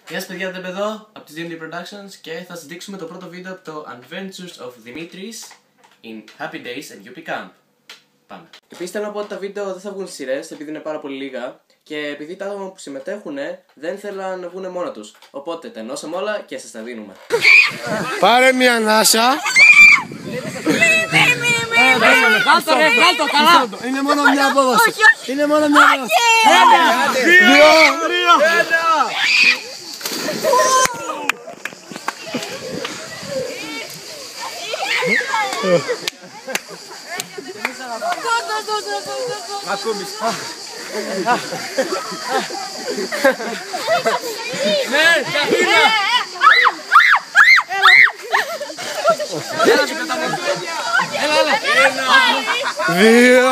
Γεια σας παιδιά, δεν εδώ από τις DMD Productions και θα σας δείξουμε το πρώτο βίντεο από το Adventures of Dimitris in Happy Days at UP Camp. Πάμε. Επίσης θέλω να πω ότι τα βίντεο δεν θα βγουν στις σειρές επειδή είναι πάρα πολύ λίγα και επειδή τα άτομα που συμμετέχουν δεν θέλουν να βγουν μόνα τους. Οπότε τα ενώσαμε όλα και σας τα δίνουμε. Πάρε μια ανάσα. Βγάλτο καλά. Είναι μόνο μια απόδοση. Είναι μόνο μια απόδοση. Δύο. Ακούμεις. Ναι, καθίνα. Έλα. Δύο.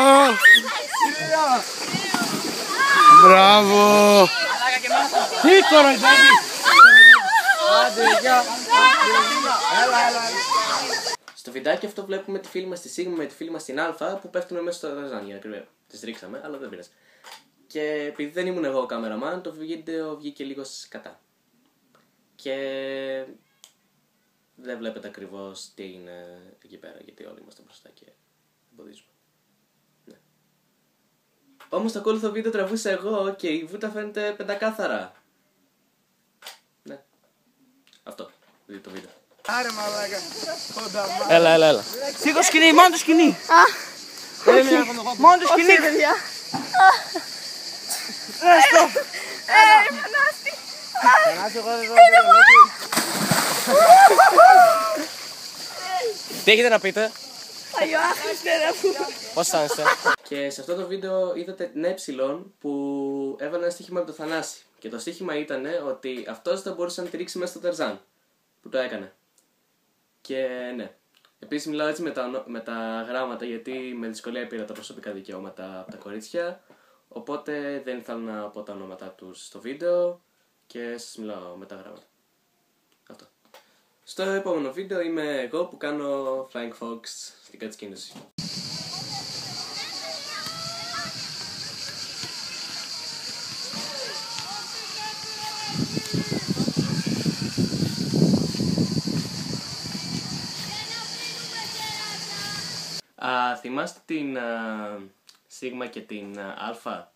Μπράβο. Τι κοροϊδεύεις. Στο βιντεάκι αυτό βλέπουμε τη φίλη μας τη Σίγμα με τη φίλη μας την Αλφα που πέφτουν μέσα στο Ταρζάν για ακριβώς. Τις ρίξαμε, αλλά δεν πειράζει. Και επειδή δεν ήμουν εγώ ο κάμεραμαν, το βίντεο βγήκε λίγο σκατά. Και δεν βλέπετε ακριβώς τι είναι εκεί πέρα, γιατί όλοι είμαστε μπροστά και εμποδίζουμε. Ναι. Όμως το ακόλουθο βίντεο τραβούσα εγώ και η βούτα φαίνεται πεντακάθαρα. Ναι. Αυτό. Δείτε το βίντεο. Άρε μαλάκα. Έλα. Σήκω σκηνή, μόνο το σκηνή. Μόνο το σκηνή, παιδιά. Τι έχετε να πείτε? Πώς αισθάνεστε? Και σε αυτό το βίντεο είδατε την Έψιλον που έβαλε ένα στοίχημα από το Θανάση. Και το στοίχημα ήταν ότι αυτός δεν μπορούσε να τη ρίξει μέσα στο Ταρζάν. Που το έκανε. Και ναι. Επίσης μιλάω έτσι με τα γράμματα γιατί με δυσκολία πήρα τα προσωπικά δικαιώματα από τα κορίτσια. Οπότε δεν ήθελα να πω τα ονόματά τους στο βίντεο και σας μιλάω με τα γράμματα. Αυτό. Στο επόμενο βίντεο είμαι εγώ που κάνω Flying Fox στην κατασκήνωση. Θυμάστε την Σίγμα και την Αλφα?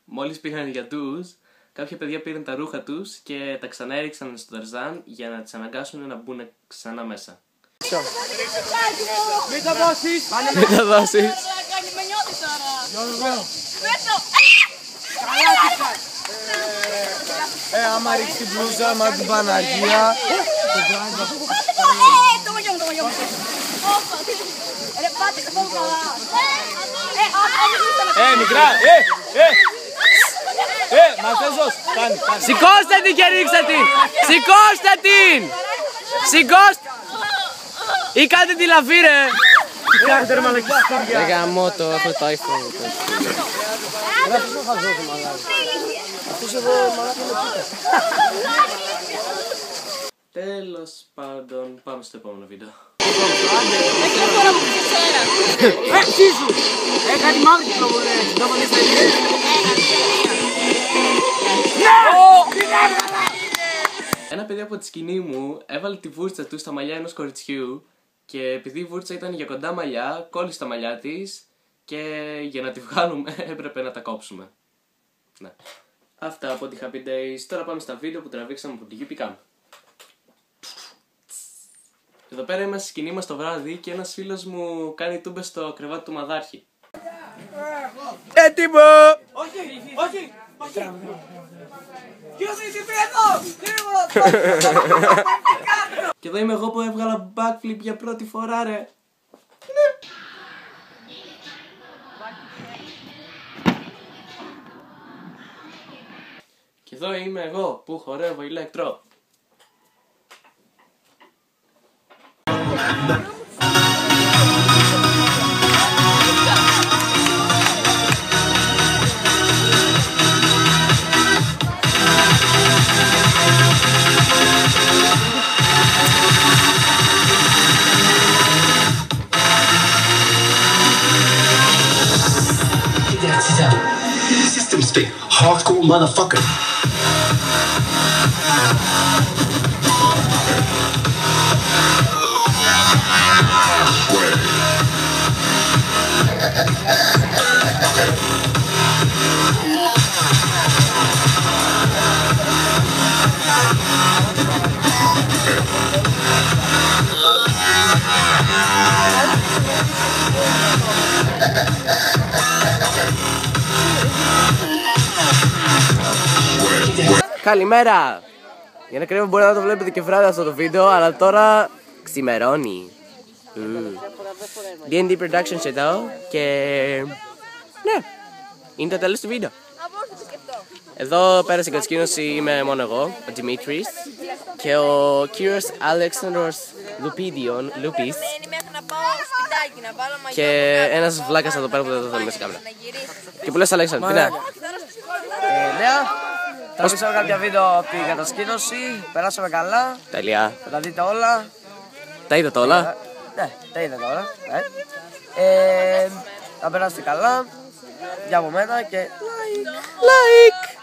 Μόλις πήγαν για ντους, κάποια παιδιά πήραν τα ρούχα τους και τα ξανά έριξαν στο Ταρζάν για να τις αναγκάσουν να μπουν ξανά μέσα. Μην το δώσεις. Μην το δώσεις. Με νιώθεις τώρα. Άμα ρίξει την μπλούζα, άμα την Παναγία. Μικρά, Μαρτέζος, κάνει. Σηκώστε την και ρίξτε την! Σηκώστε την! Σηκώστε! Ή κάντε τη λαβή ρε! Κάντε ρε μαλακή σκούρια. Ρε γαμώ το, έχω το iPhone. Αυτός ο χαζός ο μαλάκης. Αυτός εδώ μαλάκη είναι πίτα. Τέλος πάντων, πάμε στο επόμενο βίντεο. Ψήσου. Κάτι μαύρη κυκλοφορία. Δεν θα δεις τελείως. Ένα παιδί από τη σκηνή μου έβαλε τη βούρτσα του στα μαλλιά ενός κοριτσιού και επειδή η βούρτσα ήταν για κοντά μαλλιά, κόλλησε τα μαλλιά της και για να τη βγάλουμε έπρεπε να τα κόψουμε. Ναι. Αυτά από τη Happy Days. Τώρα πάμε στα βίντεο που τραβήξαμε από τη UP Camp. Εδώ πέρα είμαστε στη σκηνή μας το βράδυ και ένας φίλος μου κάνει τούμπες στο κρεβάτι του μαδάρχη. Έτοιμο! Όχι. Ποιος είσαι εδώ! Και εδώ είμαι εγώ που έβγαλα backflip για πρώτη φορά ρε. Και εδώ είμαι εγώ που χορεύω ηλεκτρό. systems stay hard. hardcore motherfucker. Καλημέρα! Για να κρύβω μπορεί να το βλέπετε και βράδυ αυτό το βίντεο, αλλά τώρα ξημερώνει. D&D Productions εδώ και... ναι, είναι το τέλος του βίντεο. Εδώ πέρα στην κατασκήνωση είμαι μόνο εγώ, ο Δημήτρης και ο κύριος Αλέξανδρος Λουπής και ένας βλάκας εδώ πέρα που δεν το θέλουμε σε κάμερα. Και που λες Αλέξανδρο, τι νέα? Νέα. Τραβήξαμε κάποια βίντεο από την κατασκήνωση, περάσαμε καλά. Τέλεια. Θα τα δείτε όλα. Τα είδατε όλα? Ναι, τα είδατε όλα. Να περάσετε καλά. Για από μένα και Like!